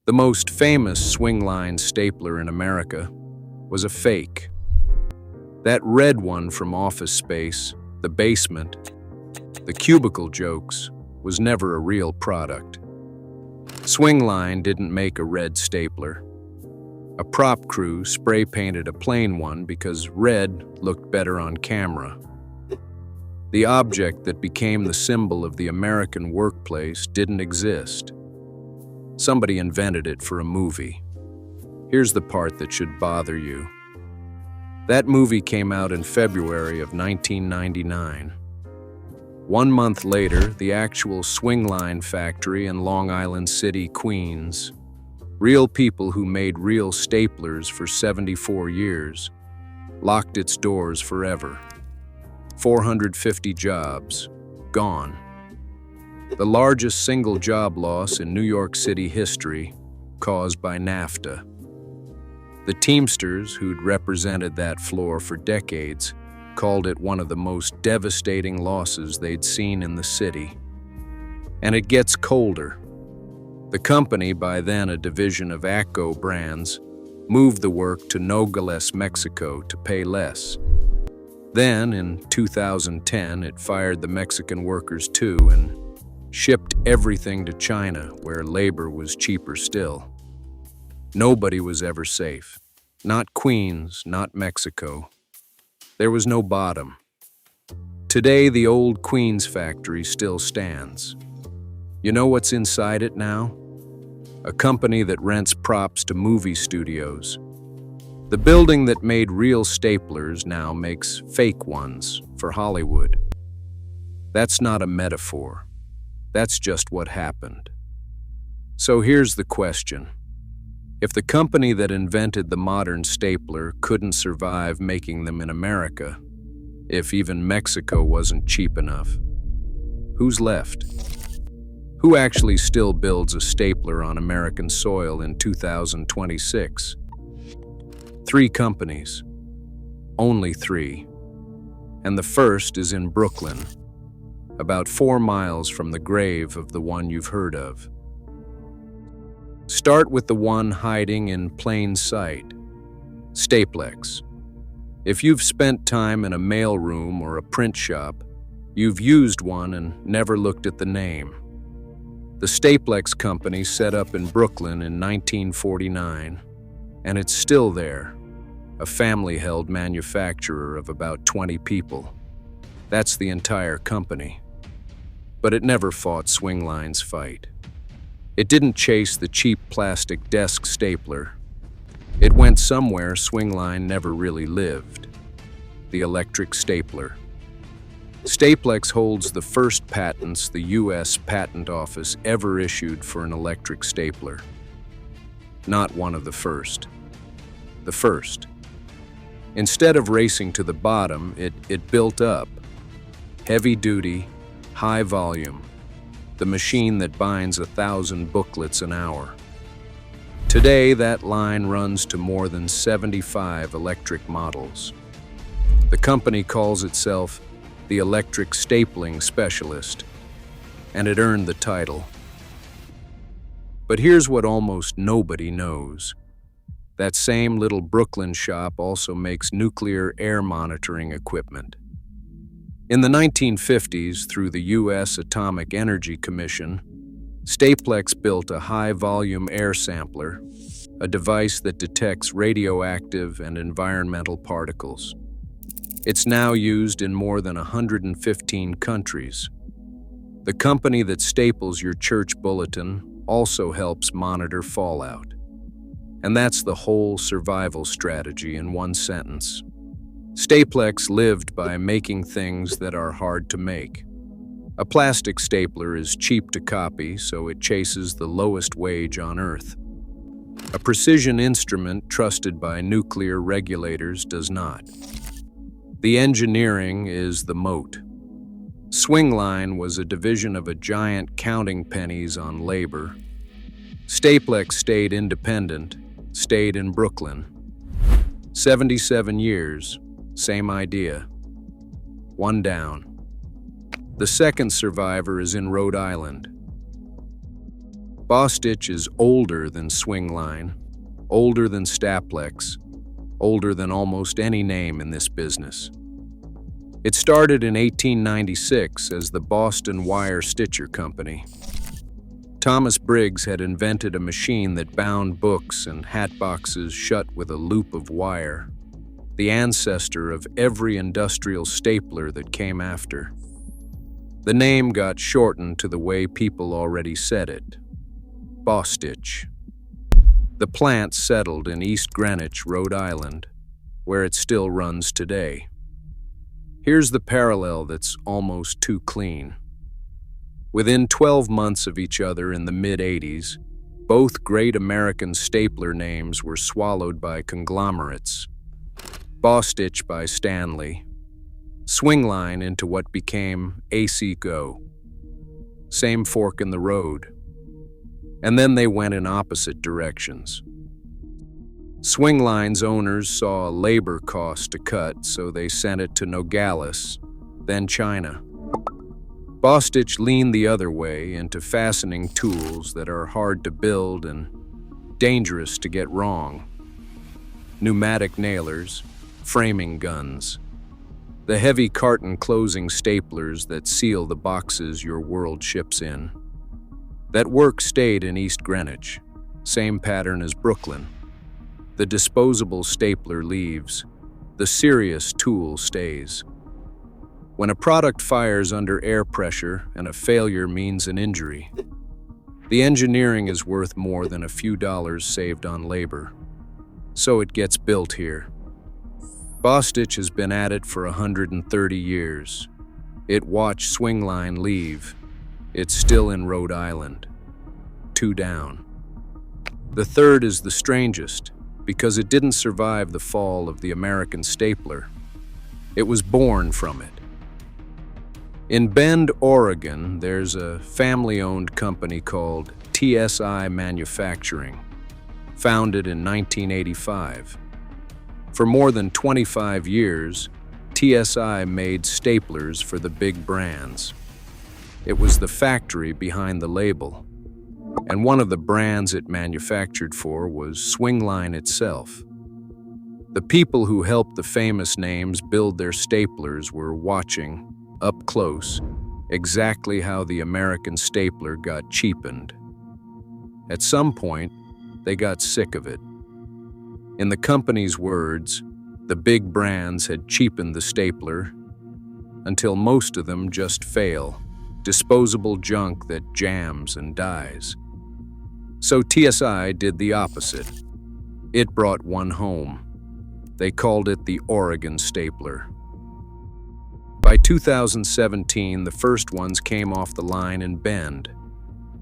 The most famous Swingline stapler in America was a fake. That red one from Office Space, the basement, the cubicle jokes, was never a real product. Swingline didn't make a red stapler. A prop crew spray-painted a plain one because red looked better on camera. The object that became the symbol of the American workplace didn't exist. Somebody invented it for a movie. Here's the part that should bother you. That movie came out in February of 1999. 1 month later, the actual Swingline factory in Long Island City, Queens, real people who made real staplers for 74 years, locked its doors forever. 450 jobs, gone. The largest single job loss in New York City history, caused by NAFTA. The Teamsters, who'd represented that floor for decades, called it one of the most devastating losses they'd seen in the city. And it gets colder. The company, by then a division of ACCO Brands, moved the work to Nogales, Mexico to pay less. Then, in 2010, it fired the Mexican workers too and shipped everything to China, where labor was cheaper still. Nobody was ever safe. Not Queens, not Mexico. There was no bottom. Today, the old Queens factory still stands. You know what's inside it now? A company that rents props to movie studios. The building that made real staplers now makes fake ones for Hollywood. That's not a metaphor. That's just what happened. So here's the question. If the company that invented the modern stapler couldn't survive making them in America, if even Mexico wasn't cheap enough, who's left? Who actually still builds a stapler on American soil in 2026? 3 companies. Only 3. And the first is in Brooklyn, about 4 miles from the grave of the one you've heard of. Start with the one hiding in plain sight, Staplex. If you've spent time in a mailroom or a print shop, you've used one and never looked at the name. The Staplex company set up in Brooklyn in 1949, and it's still there, a family-held manufacturer of about 20 people. That's the entire company. But it never fought Swingline's fight. It didn't chase the cheap plastic desk stapler. It went somewhere Swingline never really lived. The electric stapler. Staplex holds the first patents the U.S. Patent Office ever issued for an electric stapler. Not one of the first. The first. Instead of racing to the bottom, it built up. Heavy duty, high volume, the machine that binds 1,000 booklets an hour. Today, that line runs to more than 75 electric models. The company calls itself the Electric Stapling Specialist, and it earned the title. But here's what almost nobody knows. That same little Brooklyn shop also makes nuclear air monitoring equipment. In the 1950s, through the U.S. Atomic Energy Commission, Staplex built a high-volume air sampler, a device that detects radioactive and environmental particles. It's now used in more than 115 countries. The company that staples your church bulletin also helps monitor fallout. And that's the whole survival strategy in one sentence. Staplex lived by making things that are hard to make. A plastic stapler is cheap to copy, so it chases the lowest wage on Earth. A precision instrument trusted by nuclear regulators does not. The engineering is the moat. Swingline was a division of a giant counting pennies on labor. Staplex stayed independent, stayed in Brooklyn. 77 years. Same idea. One down. The second survivor is in Rhode Island. Bostitch is older than Swingline, older than Staplex, older than almost any name in this business. It started in 1896 as the Boston Wire Stitcher Company. Thomas Briggs had invented a machine that bound books and hat boxes shut with a loop of wire, the ancestor of every industrial stapler that came after. The name got shortened to the way people already said it, Bostitch. The plant settled in East Greenwich, Rhode Island, where it still runs today. Here's the parallel that's almost too clean. Within 12 months of each other in the mid-'80s, both great American stapler names were swallowed by conglomerates. Bostitch by Stanley, Swingline into what became AC Go. Same fork in the road. And then they went in opposite directions. Swingline's owners saw a labor cost to cut, so they sent it to Nogales, then China. Bostitch leaned the other way into fastening tools that are hard to build and dangerous to get wrong. Pneumatic nailers, framing guns, the heavy carton closing staplers that seal the boxes your world ships in. That work stayed in East Greenwich, same pattern as Brooklyn. The disposable stapler leaves, the serious tool stays. When a product fires under air pressure and a failure means an injury, the engineering is worth more than a few dollars saved on labor. So it gets built here. Bostitch has been at it for 130 years. It watched Swingline leave. It's still in Rhode Island. 2 down. The third is the strangest, because it didn't survive the fall of the American stapler. It was born from it. In Bend, Oregon, there's a family-owned company called TSI Manufacturing, founded in 1985. For more than 25 years, TSI made staplers for the big brands. It was the factory behind the label, and one of the brands it manufactured for was Swingline itself. The people who helped the famous names build their staplers were watching, up close, exactly how the American stapler got cheapened. At some point, they got sick of it. In the company's words, the big brands had cheapened the stapler until most of them just fail, disposable junk that jams and dies. So TSI did the opposite. It brought one home. They called it the Oregon stapler. By 2017, the first ones came off the line in Bend.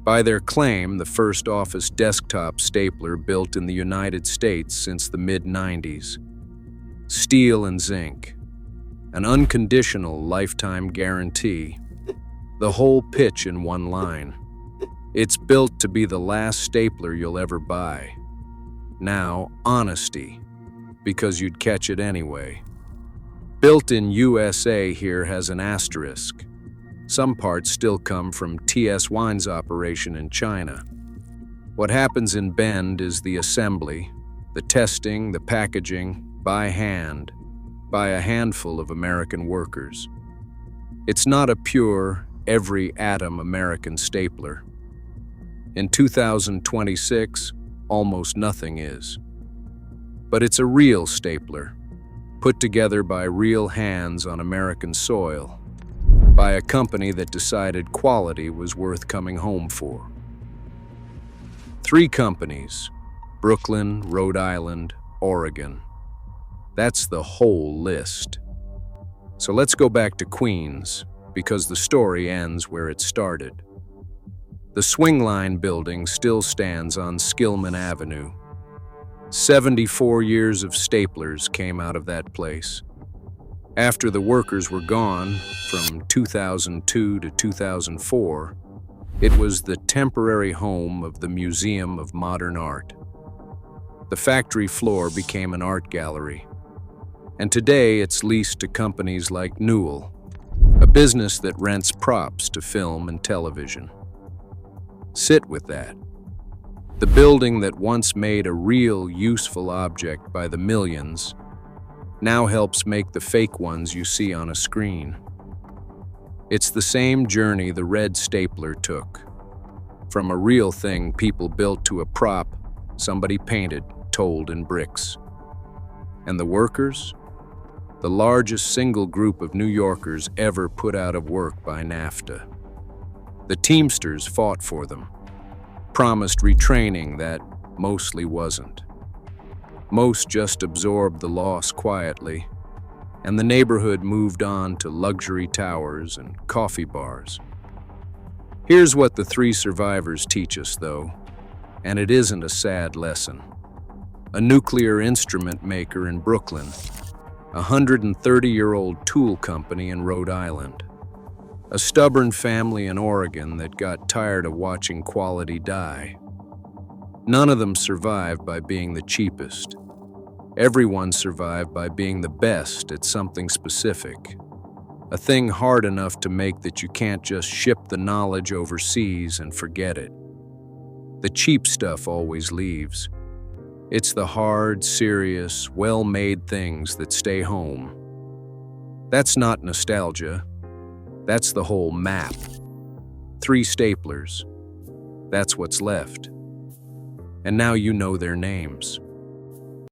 By their claim, the first office desktop stapler built in the United States since the mid-'90s. Steel and zinc. An unconditional lifetime guarantee. The whole pitch in one line. It's built to be the last stapler you'll ever buy. Now, honesty, because you'd catch it anyway. Built in USA here has an asterisk. Some parts still come from TS Wine's operation in China. What happens in Bend is the assembly, the testing, the packaging, by hand, by a handful of American workers. It's not a pure, every atom American stapler. In 2026, almost nothing is. But it's a real stapler, put together by real hands on American soil, by a company that decided quality was worth coming home for. 3 companies, Brooklyn, Rhode Island, Oregon. That's the whole list. So let's go back to Queens, because the story ends where it started. The Swingline building still stands on Skillman Avenue. 74 years of staplers came out of that place. After the workers were gone, from 2002 to 2004, it was the temporary home of the Museum of Modern Art. The factory floor became an art gallery, and today it's leased to companies like Newell, a business that rents props to film and television. Sit with that. The building that once made a real, useful object by the millions now helps make the fake ones you see on a screen. It's the same journey the red stapler took. From a real thing people built to a prop somebody painted, told in bricks. And the workers? The largest single group of New Yorkers ever put out of work by NAFTA. The Teamsters fought for them, promised retraining that mostly wasn't. Most just absorbed the loss quietly, and the neighborhood moved on to luxury towers and coffee bars. Here's what the three survivors teach us, though, and it isn't a sad lesson. A nuclear instrument maker in Brooklyn, a 130-year-old tool company in Rhode Island, a stubborn family in Oregon that got tired of watching quality die. None of them survived by being the cheapest. Everyone survived by being the best at something specific, a thing hard enough to make that you can't just ship the knowledge overseas and forget it. The cheap stuff always leaves. It's the hard, serious, well-made things that stay home. That's not nostalgia. That's the whole map. 3 staplers. That's what's left. And now you know their names.